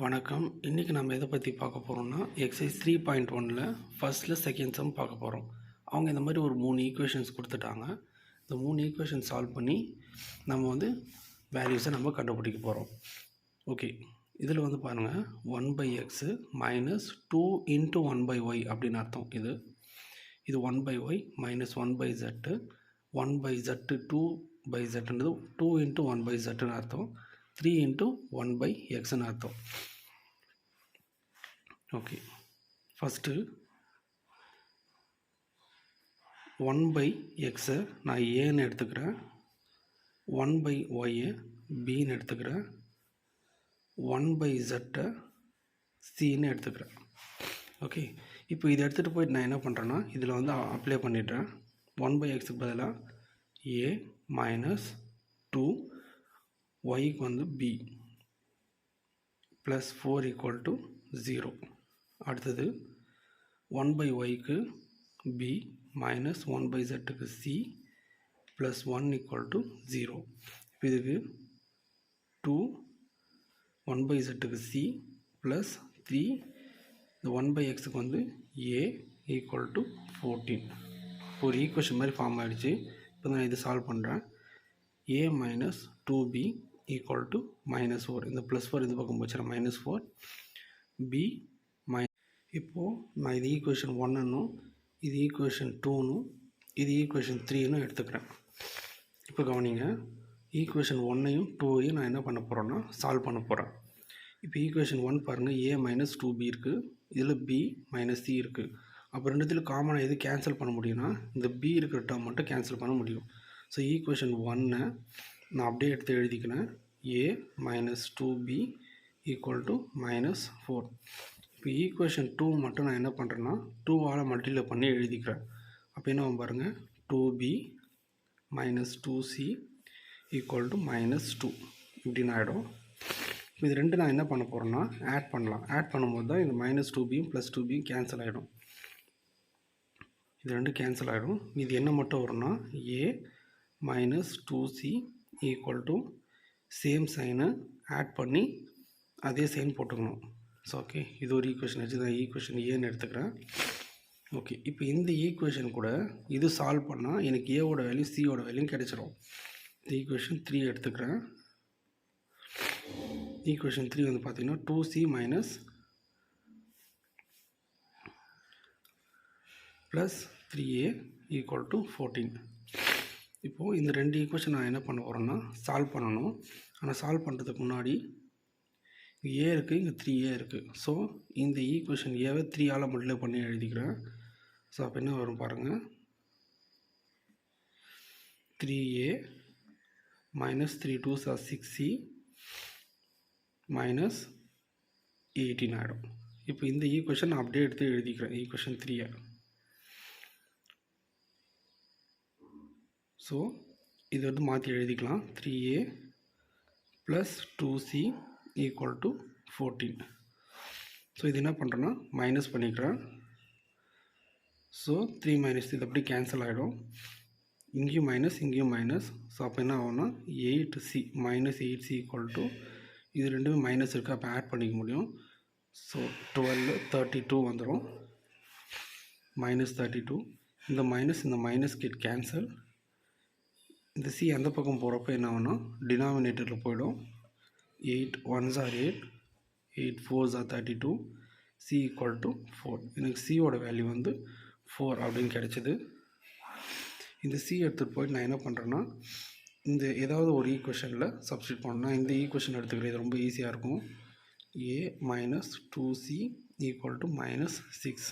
வணக்கம். இன்றைக்கி நம்ம எதை பற்றி பார்க்க போகிறோம்னா எக்ஸசைஸ் 3.1ல் ஃபஸ்ட்டில் செகண்ட் சம் பார்க்க போகிறோம். அவங்க இந்த மாதிரி ஒரு 3 ஈக்குவேஷன்ஸ் கொடுத்துட்டாங்க. இந்த 3 ஈக்குவேஷன் சால்வ் பண்ணி நம்ம வேல்யூஸை நம்ம கண்டுபிடிக்க போகிறோம். ஓகே, இதில் பாருங்கள் 1/x மைனஸ் 2 இன்ட்டு 1/y அப்படின்னு அர்த்தம். இது 1/y minus 1/z 1/z 2/zன்றது 2 into 1/zன்னு அர்த்தம். 3 இன்ட்டு 1/xன்னு அர்த்தம். ஓகே, ஃபஸ்ட்டு 1/xை நான் ஏன்னு எடுத்துக்கிறேன், 1/yயை பின்னு எடுத்துக்கிறேன், 1/zஐ சின்னு எடுத்துக்கிறேன். ஓகே, இப்போ இதை எடுத்துகிட்டு போயிட்டு நான் என்ன பண்ணுறேன்னா இதில் அப்ளை பண்ணிடுறேன். 1/xக்கு பதிலாக a மைனஸ் 2 yக்கு b ப்ளஸ் 4 ஈக்குவல் டு 0. அடுத்தது 1/yக்கு b மைனஸ் 1/zக்கு c ப்ளஸ் 1 ஈக்குவல் டு 0. இப்போ இதுக்கு 2 1/zக்கு c ப்ளஸ் 3 இந்த 1/xக்கு a ஈக்குவல் டு 14. இப்போ ஒரு ஈக்குவேஷன் மாதிரி ஃபார்ம் ஆகிடுச்சு. இப்போ நான் இது சால்வ் பண்ணுறேன். a minus 2b equal to -4. இந்த +4 இந்த பக்கம் போச்சுன்னா -4 b இப்போது நான் இது ஈக்குவேஷன் 1ன்னும் இது ஈக்குவேஷன் 2ன்னும் இது ஈக்குவேஷன் 3ன்னும் எடுத்துக்கிறேன். இப்போ கவனிங்க, ஈக்குவேஷன் 1ஐயும் 2ஐயும் நான் என்ன பண்ண போகிறேன்னா சால்வ் பண்ண போகிறேன். இப்போ ஈக்குவேஷன் 1 பாருங்கள், a மைனஸ் 2b இருக்குது, இதில் b மைனஸ் c இருக்குது. அப்போ ரெண்டுத்தில் காமனாக எது கேன்சல் பண்ண முடியும்னா இந்த b இருக்கிற டேர்ம் மட்டும் கேன்சல் பண்ண முடியும். ஸோ ஈக்குவேஷன் 1ஐ நான் அப்படியே எடுத்து எழுதிக்கிறேன். a minus 2b equal to -4. இப்போ ஈக்குவேஷன் 2 மட்டும் நான் என்ன பண்ணுறேன்னா 2ஆல் மல்டிப்ளை பண்ணி எழுதிக்கிறேன். அப்போ என்ன பாருங்கள், 2b minus 2c equal to -2 இப்படின்னு ஆகிடும். இது ரெண்டு நான் என்ன பண்ண போகிறேன்னா ஆட் பண்ணலாம். ஆட் பண்ணும்போது தான் இந்த -2bயும் ப்ளஸ் 2bயும் கேன்சல் ஆகிடும். இது ரெண்டு கேன்சல் ஆகிடும். இது என்ன மட்டும் வரும்னா a minus 2c equal to same சைனை ஆட் பண்ணி அதே சைன் போட்டுக்கணும். ஸோ ஓகே, இது ஒரு ஈக்குவேஷன் வச்சு நான் ஈக்குவேஷன் ஏன்னு எடுத்துக்கிறேன். ஓகே, இப்போ இந்த ஈக்குவேஷன் கூட இது சால்வ் பண்ணால் எனக்கு ஏவோட வேல்யூ சியோட வேல்யூ கிடைச்சிடும். இந்த ஈக்குவேஷன் 3 எடுத்துக்கிறேன். ஈக்குவேஷன் 3 பார்த்திங்கன்னா 2c minus plus 3a equal to 14. இப்போது இந்த ரெண்டு ஈக்குவேஷன் நான் என்ன பண்ண போகிறேன்னா சால்வ் பண்ணணும். ஆனால் சால்வ் பண்ணுறதுக்கு முன்னாடி ஏ இருக்குது, இங்கே 3a இருக்குது. ஸோ இந்த ஈக்குவேஷன் ஏவை 3ஆல் மல்டிப்ளை பண்ணி எழுதிக்கிறேன். ஸோ அப்போ என்ன வரும் பாருங்கள், 3a minus 3 2s are 6c minus 18 ஆகிடும். இப்போ இந்த ஈக்குவேஷன் நான் அப்படியே எடுத்து எழுதிக்கிறேன் ஈக்குவேஷன் 3. ஸோ இது மாற்றி எழுதிக்கலாம். 3a plus 2c equal to 14. So இது என்ன பண்ணுறேன்னா மைனஸ் பண்ணிக்கிறேன். ஸோ 3 மைனஸ் இது அப்படி கேன்சல் ஆகிடும். இங்கேயும் மைனஸ் இங்கேயும் மைனஸ். ஸோ அப்போ என்ன ஆகும்னா 8c minus 8c equal to இது ரெண்டுமே மைனஸ் இருக்குது, அப்போ ஆட் பண்ணிக்க முடியும். ஸோ 12 32 வந்துடும். -32. இந்த மைனஸ் கெட் கேன்சல். இந்த சி அந்த பக்கம் போகிறப்ப என்ன ஆகும்னா டினாமினேட்டரில் போயிடும். 8 1s are 8 8 4s are 32 c equal to 4. எனக்கு சியோட வேல்யூ 4 அப்படின்னு கிடைச்சிது. இந்த சி எடுத்துகிட்டு போயிட்டு நான் என்ன பண்ணுறேன்னா இந்த ஏதாவது ஒரு ஈக்குவேஷனில் சப்ஸ்டியூட் பண்ணணும். இந்த ஈக்குவேஷன் எடுத்துக்கிறேன், இது ரொம்ப ஈஸியாக இருக்கும். a minus 2c equal to -6.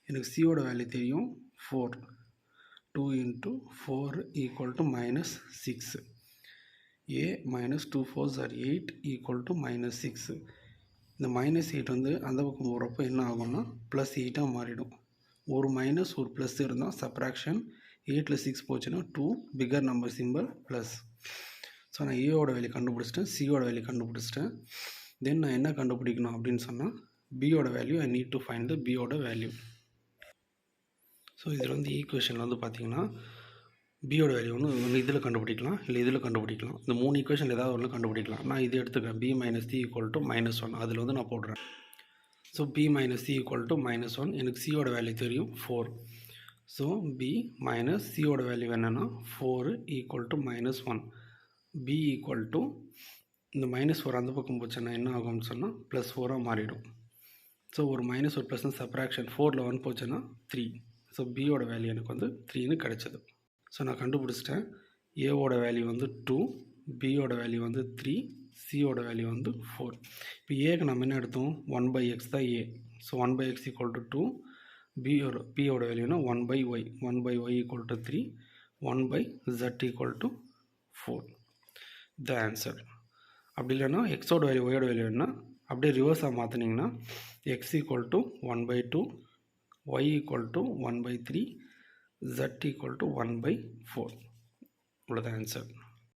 எனக்கு சியோட வேல்யூ தெரியும் 4. 2 into 4 equal to -6. a minus 2 4s are 8 equal to -6. இந்த -8 அந்த பக்கம் போகிறப்போ என்ன ஆகும்னா +8 மாறிடும். ஒரு மைனஸ் ஒரு ப்ளஸ் இருந்தால் சப்ராக்ஷன். 8ல் 6 போச்சுன்னா 2 figure number simple plus. So நான் ஏவோட வேல்யூ கண்டுபிடிச்சிட்டேன், சியோட வேல்யூ கண்டுபிடிச்சிட்டேன். தென் நான் என்ன கண்டுபிடிக்கணும் அப்படின்னு சொன்னால் பியோட value I need to find the பியோட வேல்யூ. ஸோ இதில் ஈக்குவேஷனில் பார்த்திங்கன்னா பியோட வேல்யூ ஒன்று இதில் கண்டுபிடிக்கலாம், இல்லை இதில் கண்டுபிடிக்கலாம். இந்த 3 ஈக்குவேஷன் ஏதாவது ஒன்று கண்டுபிடிக்கலாம். நான் இது எடுத்துக்கிறேன், b minus C equal to -1. அதில் வந்து நான் போடுறேன். So b minus C equal to -1. எனக்கு சியோட வேல்யூ தெரியும் 4. ஸோ b மைனஸ் சியோட வேல்யூ என்னென்னா 4 equal to -1. b equal to இந்த -4 அந்த பக்கம் போச்சுன்னா என்ன ஆகும்னு சொன்னால் +4ஆக மாறிடும். ஸோ ஒரு -1 ப்ளஸ் சப்ராக்ஷன் 4ல் 1 போச்சுன்னா 3. ஸோ பியோட வேல்யூ எனக்கு வந்து 3ன்னு கிடச்சிது. ஸோ நான் கண்டுபிடிச்சிட்டேன். ஏவோட வேல்யூ வந்து 2, பியோட வேல்யூ வந்து 3, சியோட வேல்யூ வந்து 4. இப்போ ஏக்கு நம்ம என்ன எடுத்தோம், 1/x தான் ஏ. ஸோ 1/x ஈக்குவல் டு 2, பியோட வேல்யூனா 1/y, 1/y equal to 3, 1/z equal to 4. The answer. அப்படி இல்லைன்னா எக்ஸோட வேல்யூ ஒயோட வேல்யூ என்ன அப்படியே ரிவர்ஸாக மாற்றினீங்கன்னா x equal to 1/2, y equal to 1/3, z equal to 1/4. இவ்வளோதான் ஆன்சர்.